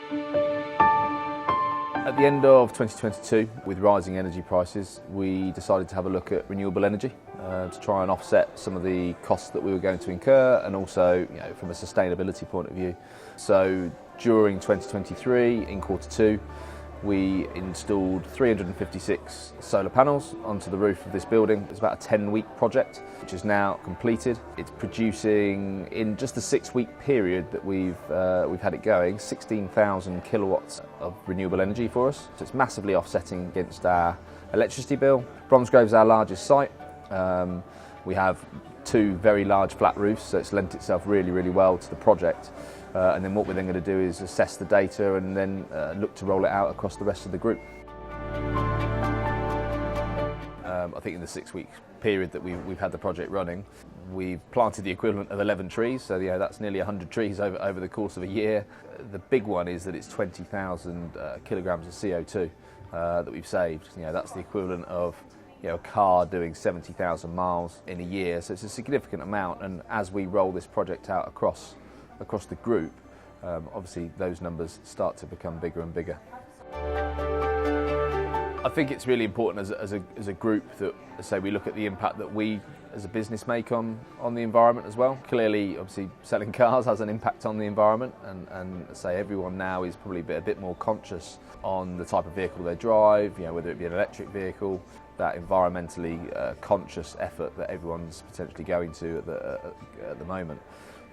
At the end of 2022, with rising energy prices, we decided to have a look at renewable energy to try and offset some of the costs that we were going to incur, and also, from a sustainability point of view. So during 2023, in Q2, we installed 356 solar panels onto the roof of this building. It's about a 10-week project, which is now completed. It's producing, in just the 6-week period that we've had it going, 16,000 kilowatts of renewable energy for us. So it's massively offsetting against our electricity bill. Bromsgrove is our largest site. We have 2 very large flat roofs, so it's lent itself really, really well to the project. And then what we're then going to do is assess the data and then look to roll it out across the rest of the group. I think in the 6-week period that we've had the project running, we've planted the equivalent of 11 trees, so that's nearly 100 trees over the course of a year. The big one is that it's 20,000 kilograms of CO2 that we've saved. That's the equivalent of a car doing 70,000 miles in a year, so it's a significant amount. And as we roll this project out across the group, obviously those numbers start to become bigger and bigger. I think it's really important as a group that, say, we look at the impact that we as a business make on the environment as well. Clearly, obviously, selling cars has an impact on the environment, and say everyone now is probably a bit more conscious on the type of vehicle they drive, whether it be an electric vehicle, that environmentally conscious effort that everyone's potentially going to at the moment.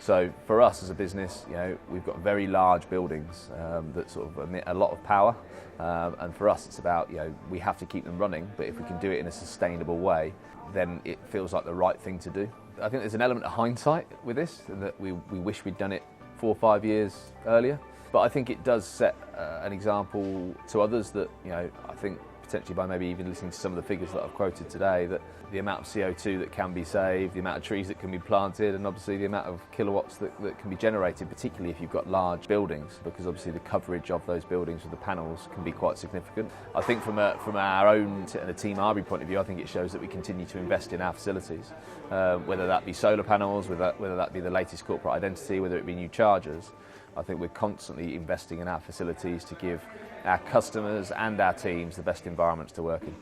So for us as a business, we've got very large buildings that sort of emit a lot of power, and for us it's about, we have to keep them running, but if we can do it in a sustainable way, then it feels like the right thing to do. I think there's an element of hindsight with this, that we wish we'd done it 4 or 5 years earlier, but I think it does set an example to others that, I think potentially by maybe even listening to some of the figures that I've quoted today, that the amount of CO2 that can be saved, the amount of trees that can be planted, and obviously the amount of kilowatts that can be generated, particularly if you've got large buildings, because obviously the coverage of those buildings with the panels can be quite significant. I think from our own and a Team Arbury point of view, I think it shows that we continue to invest in our facilities, whether that be solar panels, whether that be the latest corporate identity, whether it be new chargers. I think we're constantly investing in our facilities to give our customers and our teams the best environments to work in.